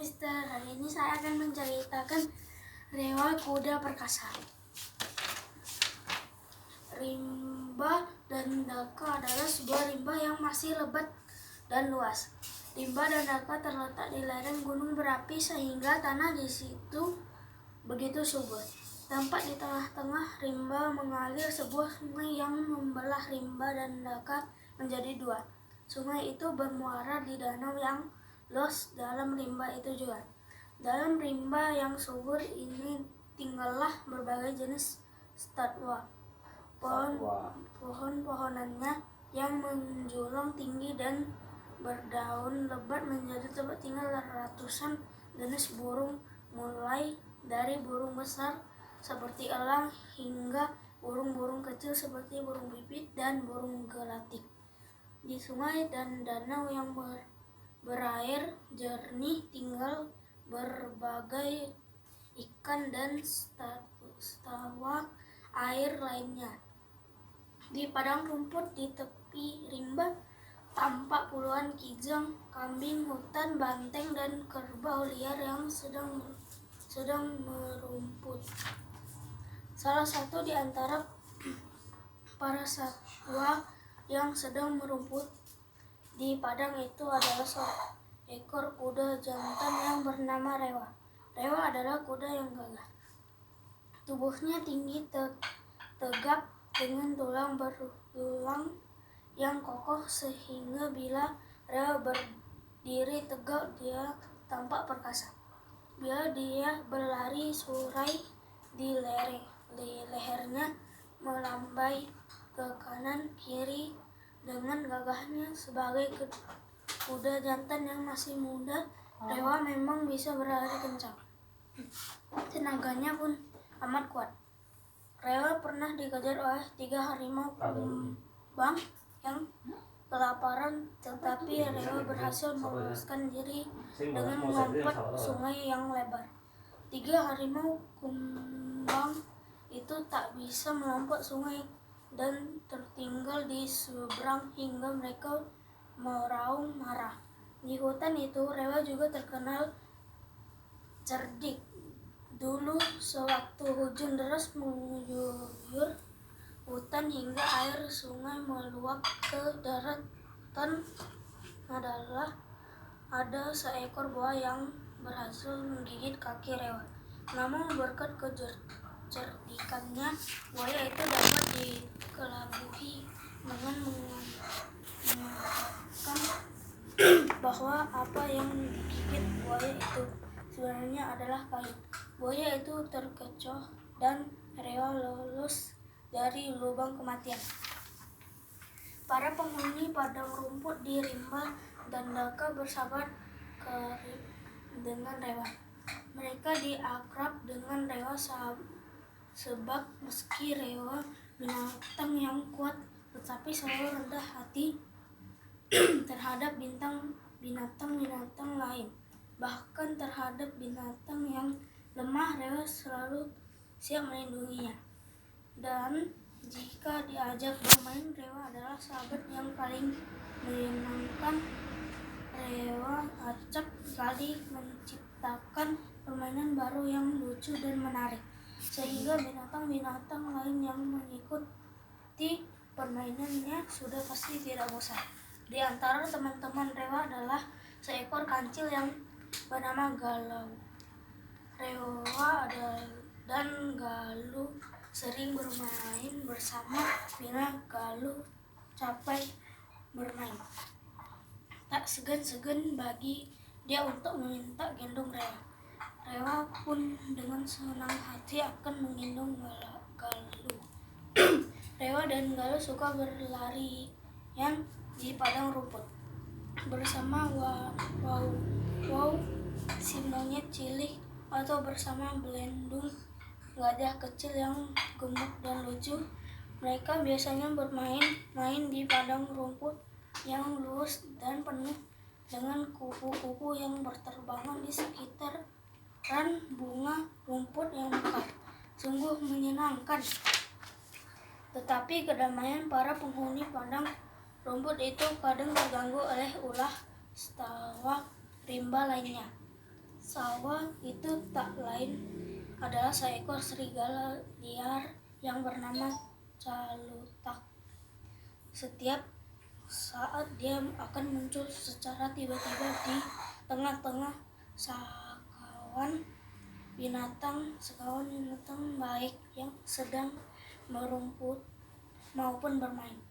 Mister. Hari ini saya akan menceritakan Rewa Kuda Perkasa. Rimba dan Daka adalah sebuah rimba yang masih lebat dan luas. Rimba dan Daka terletak di lereng gunung berapi sehingga tanah di situ begitu subur. Tampak di tengah-tengah rimba mengalir sebuah sungai yang membelah Rimba dan Daka menjadi dua. Sungai itu bermuara di danau yang luas dalam rimba itu juga. Dalam rimba yang subur ini tinggallah berbagai jenis satwa. Pohon-pohonannya yang menjulang tinggi dan berdaun lebat menjadi tempat tinggal ratusan jenis burung, mulai dari burung besar seperti elang hingga burung-burung kecil seperti burung pipit dan burung gelatik. Di sungai dan danau yang berair jernih tinggal berbagai ikan dan satwa air lainnya. Di padang rumput di tepi rimba tampak puluhan kijang, kambing hutan, banteng, dan kerbau liar yang sedang merumput. Salah satu di antara para satwa yang sedang merumput di padang itu adalah seekor kuda jantan yang bernama Rewa. Rewa adalah kuda yang gagah. Tubuhnya tinggi tegap dengan tulang berulang yang kokoh sehingga bila Rewa berdiri tegak dia tampak perkasa. Bila dia berlari surai di lehernya melambai ke kanan kiri dengan gagahnya sebagai kuda jantan yang masih muda. Rewa memang bisa berlari kencang. Tenaganya pun amat kuat. Rewa pernah dikejar oleh 3 harimau kumbang yang kelaparan, tetapi Rewa berhasil meloloskan diri dengan melompat sungai yang lebar. 3 harimau kumbang itu tak bisa melompat sungai dan tertinggal di seberang hingga mereka meraung marah. Di hutan itu Rewa juga terkenal cerdik. Dulu sewaktu hujan deras mengguyur hutan hingga air sungai meluap ke daratan, ada seekor buaya yang berhasil menggigit kaki Rewa. Namun berkat kecerdikannya, buaya itu dapat dikelabuhi dengan mengatakan bahwa apa yang digigit buaya itu sebenarnya adalah kayu. Buaya itu terkecoh dan Rewa lolos dari lubang kematian. Para penghuni padang rumput di Rimba dan Daka bersahabat karib dengan Rewa. Mereka diakrab dengan Rewa sebab meski Rewa binatang yang kuat, tetapi selalu rendah hati terhadap binatang-binatang lain. Bahkan terhadap binatang yang lemah, Rewa selalu siap melindunginya. Dan jika diajak bermain, Rewa adalah sahabat yang paling menyenangkan. Rewa acap kali menciptakan permainan baru yang lucu dan menarik, sehingga binatang-binatang lain yang mengikuti permainannya sudah pasti tidak bosan. Di antara teman-teman Rewa adalah seekor kancil yang bernama Galuh. Rewa dan Galuh sering bermain bersama. Bila Galuh capek bermain, tak segan-segan bagi dia untuk meminta gendong Rewa. Rewa pun dengan senang hati akan menggendong Galuh. Rewa dan Galuh suka berlarian di padang rumput bersama Wow, si monyet cilik, atau bersama Belendung, gajah kecil yang gemuk dan lucu. Mereka biasanya bermain di padang rumput yang luas dan penuh dengan kupu-kupu yang berterbangan di sekitaran bunga rumput yang mekar. Sungguh menyenangkan. Tetapi kedamaian para penghuni padang rumput itu kadang terganggu oleh ulah satwa rimba lainnya. sawah itu tak lain adalah seekor serigala liar yang bernama Calutak. Setiap saat dia akan muncul secara tiba-tiba di tengah-tengah sekawan binatang baik yang sedang merumput maupun bermain.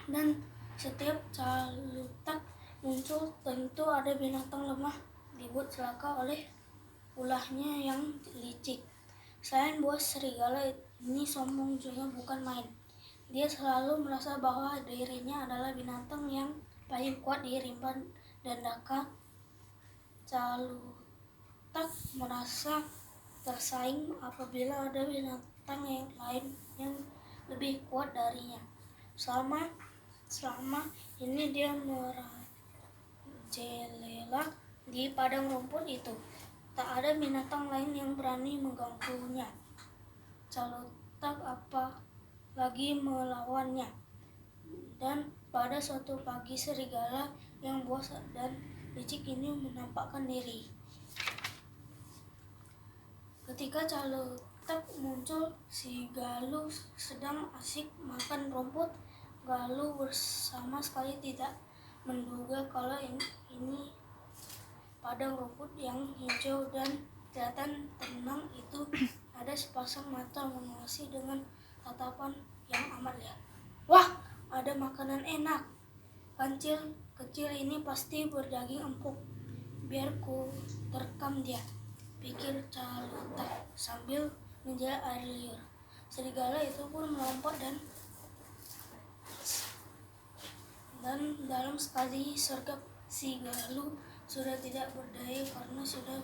Dan setiap Calutak muncul tentu ada binatang lemah dibuat celaka oleh ulahnya yang licik. Selain bos serigala ini sombong juga bukan main. Dia selalu merasa bahwa dirinya adalah binatang yang paling kuat di rimba dan daka. Calutak merasa tersaing apabila ada binatang yang lain yang lebih kuat darinya. Selama ini dia merajalela di padang rumput itu. Tak ada binatang lain yang berani mengganggunya. Calutak apalagi melawannya. Dan pada suatu pagi serigala yang buas dan licik ini menampakkan diri. Ketika Calutak muncul, si Galuh sedang asik makan rumput. Galuh bersama sekali tidak menduga kalau ini padang rumput yang hijau dan kelihatan tenang itu ada sepasang mata mengawasi dengan tatapan yang amat liar. Wah, ada makanan enak. Kancil kecil ini pasti berdaging empuk. Biar ku terkam dia, pikir Calutak sambil menjela air liur. Serigala itu pun melompat dan dalam sekali sergap si Galuh sudah tidak berdaya karena sudah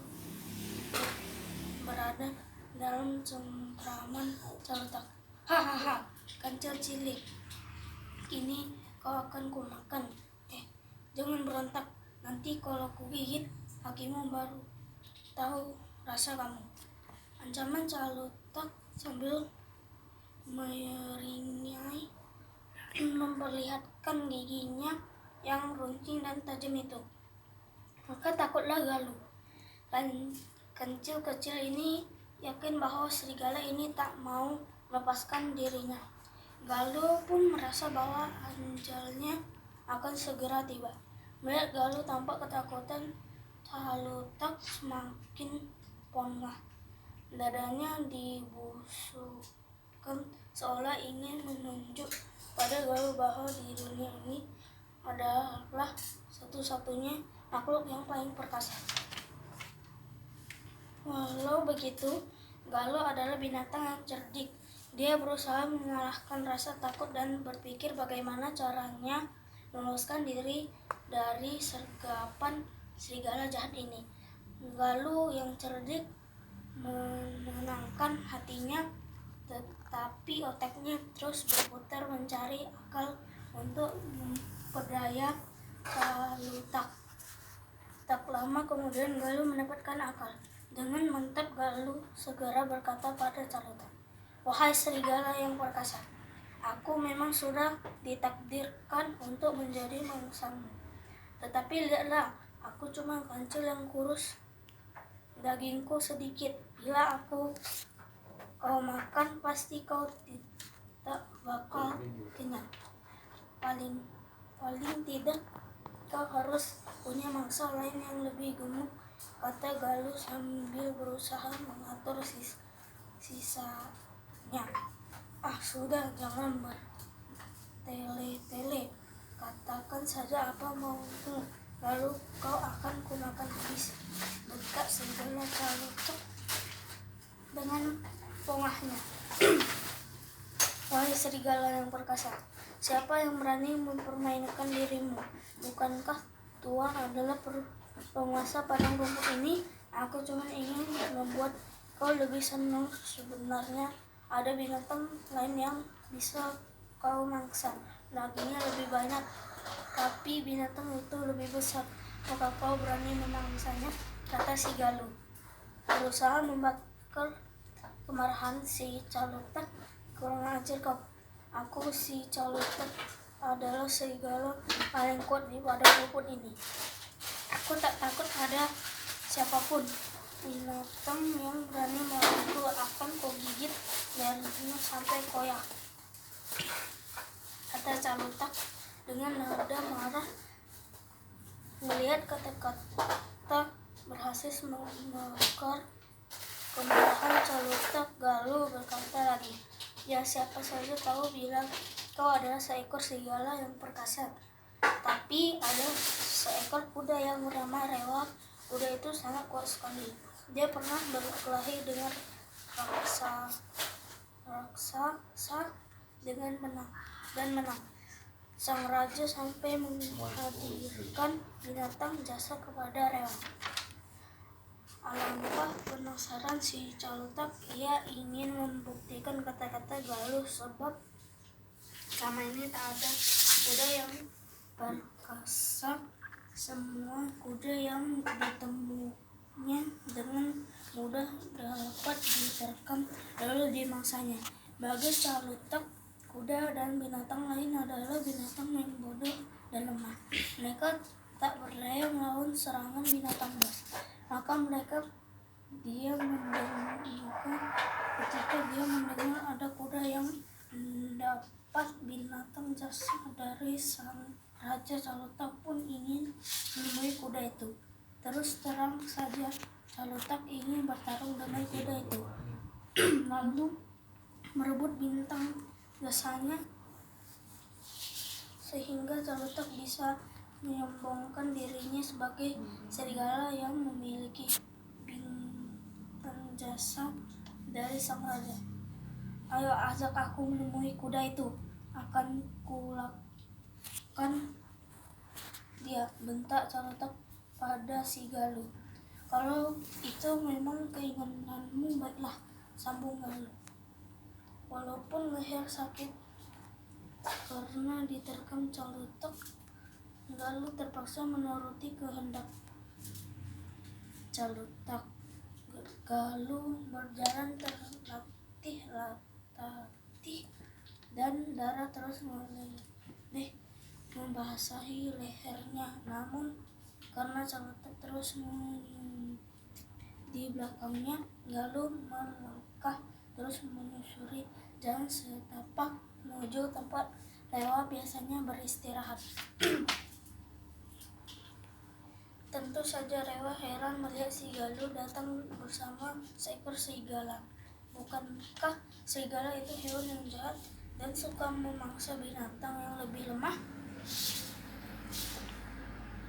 berada dalam cengkraman Calutak. Hahaha, kancil cilik, kini kau akan kumakan. Jangan berontak, nanti kalau kugigit kakimu baru tahu rasa kamu. Ancaman Calutak sambil meringai memperlihatkan giginya yang runcing dan tajam itu. Maka takutlah Galuh. Kancil kecil ini yakin bahwa serigala ini tak mau melepaskan dirinya. Galuh pun merasa bahwa ajalnya akan segera tiba. Melihat Galuh tampak ketakutan, Calutak semakin pongah. Dadanya dibusukkan seolah ingin menunjuk pada Galuh bahwa di dunia ini adalah satu-satunya makhluk yang paling perkasa. Walau begitu, Galuh adalah binatang yang cerdik. Dia berusaha mengalahkan rasa takut dan berpikir bagaimana caranya meloloskan diri dari sergapan serigala jahat ini. Galuh yang cerdik menenangkan hatinya, tetapi otaknya terus berputar mencari akal untuk memperdaya Calutak. Tak lama kemudian Galuh mendapatkan akal. Dengan mantap Galuh segera berkata pada Calutak, "Wahai serigala yang perkasa, aku memang sudah ditakdirkan untuk menjadi mangsamu. Tetapi lihatlah, aku cuma kancil yang kurus, dagingku sedikit. Bila kau makan, pasti kau tidak bakal kenyang. Paling tidak, kau harus punya mangsa lain yang lebih gemuk," kata Galuh sambil berusaha mengatur sisanya. Sudah, jangan bertele-tele. Katakan saja apa maumu, lalu kau akan kumakan habis, dekat serigala Calutak dengan pongahnya. Wahai serigala yang perkasa, siapa yang berani mempermainkan dirimu? Bukankah Tuan adalah penguasa padang rumput ini? Aku cuma ingin membuat kau lebih senang. Sebenarnya ada binatang lain yang bisa kau mangsa. Dagingnya lebih banyak, tapi binatang itu lebih besar. Apakah kau berani memangsanya? Kata si Galuh, berusaha membakar kemarahan si Calutak. Kurang ajar kau. Aku si Calutak adalah serigala paling kuat di padang rumput ini. Aku tak takut ada siapapun binatang yang berani melawanku akan kugigit lehernya sampai koyak, kata Calutak dengan nada marah. Melihat kata-kata berhasil membakar kemarahan Calutak, Galuh berkata lagi, ya siapa saja tahu bila kau adalah seekor serigala yang perkasa. Tapi ada seekor kuda yang bernama Rewa. Kuda itu sangat kuat sekali. Dia pernah berkelahi dengan raksasa dan menang. Sang raja sampai menghadirkan binatang jasa kepada Rewa. Alangkah penasaran si Calutak, ia ingin membuktikan kata-kata Galuh, sebab selama ini tak ada kuda yang perkasa. Semua kuda yang ditemunya dengan mudah dapat diterkam lalu dimangsanya. Bagi Calutak, kuda dan binatang lain adalah binatang yang bodoh dan lemah. Mereka tak berdaya melawan serangan binatang buas. Maka dia mendengar ketika dia mendengar ada kuda yang mendapat binatang jasa dari sang raja. Calutak pun ingin menemui kuda itu. Terus terang saja Calutak ingin bertarung dengan kuda itu lalu merebut bintang jasanya, sehingga Calutak bisa menyombongkan dirinya sebagai serigala yang memiliki bintang jasa dari sang raja. Ayo ajak aku menemui kuda itu, akan kulakukan dia, bentak Calutak pada si Galuh. Kalau itu memang keinginanmu, baiklah, sambung Galuh. Walaupun leher sakit karena diterkam Calutak, Galuh terpaksa menuruti kehendak Calutak. Galuh berjalan tertatih dan darah terus meleleh membasahi lehernya. Namun karena Calutak terus di belakangnya, Galuh melangkah terus menyusuri jalan setapak menuju tempat Rewa biasanya beristirahat. Tentu saja Rewa heran melihat si Galuh datang bersama seekor serigala. Bukankah serigala itu hewan yang jahat dan suka memangsa binatang yang lebih lemah?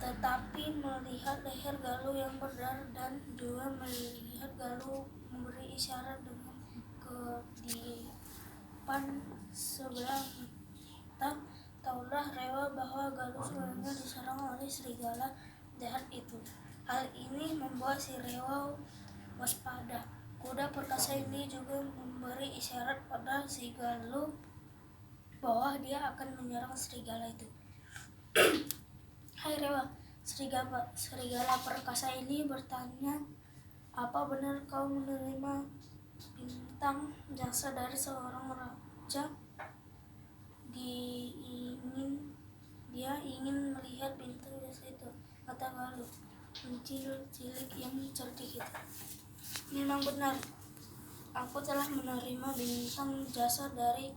Tetapi melihat leher Galuh yang berdarah dan juga melihat Galuh memberi isyarat dengan kedipan sebelah mata, tahulah Rewa bahwa Galuh sebenarnya diserang oleh serigala jahat itu. Hal ini membuat si Rewa waspada. Kuda perkasa ini juga memberi isyarat pada si Galuh bahwa dia akan menyerang serigala itu. Hai Rewa, serigala perkasa ini bertanya, apa benar kau menerima bintang jasa dari seorang raja? Dia ingin melihat bintang jasa itu, kata Galuh mencilik yang cerdik itu. Memang benar, aku telah menerima bintang jasa dari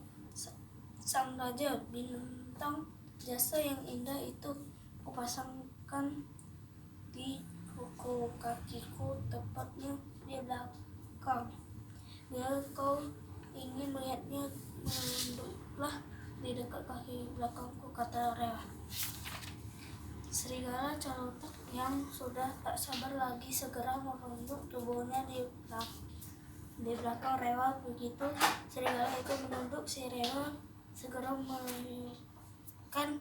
sang raja. Bintang jasa yang indah itu kupasangkan di kuku kakiku, tepatnya di belakang. Bila kau ingin melihatnya, menunduklah di dekat kaki belakangku, kata Rewa. Serigala Calutak yang sudah tak sabar lagi segera merunduk tubuhnya di belakang Rewa. Begitu serigala itu menunduk, si Rewa segera melihatkan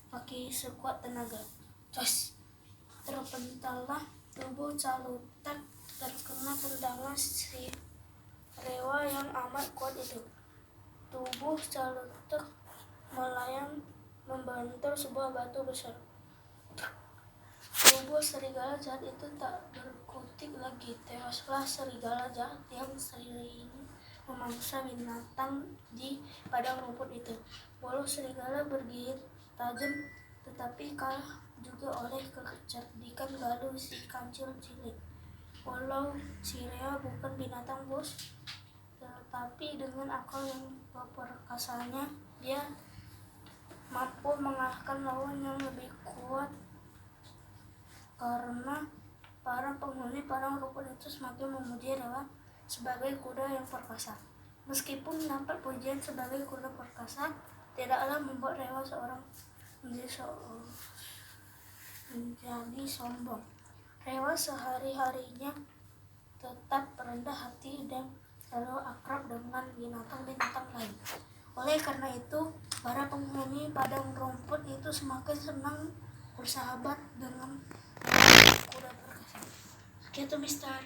kaki sekuat tenaga. Cos! Terpentallah tubuh Calutak terkena tendangan si Rewa yang amat kuat itu. Tubuh Calutak melayang membantur sebuah batu besar. Tubuh serigala jahat itu tak berkutik lagi. Tewaslah serigala jahat yang sering memangsa binatang di padang rumput itu. Walau serigala bergigit tajam, tetapi kalah juga oleh kecerdikan Galuh si kancil cilik. Walau si Rea bukan binatang bos, tetapi dengan akal yang perkasanya dia mampu mengalahkan lawan yang lebih kuat, karena para penghuni padang rumput itu semakin memuji Rewa sebagai kuda yang perkasa. Meskipun dapat pujian sebagai kuda perkasa, tidaklah membuat Rewa seorang menjadi sombong. Rewa sehari-harinya tetap rendah hati dan selalu akrab dengan binatang-binatang lain. Oleh karena itu, para penghuni padang rumput itu semakin senang bersahabat dengan kuda perkasa. Gitu, Mister.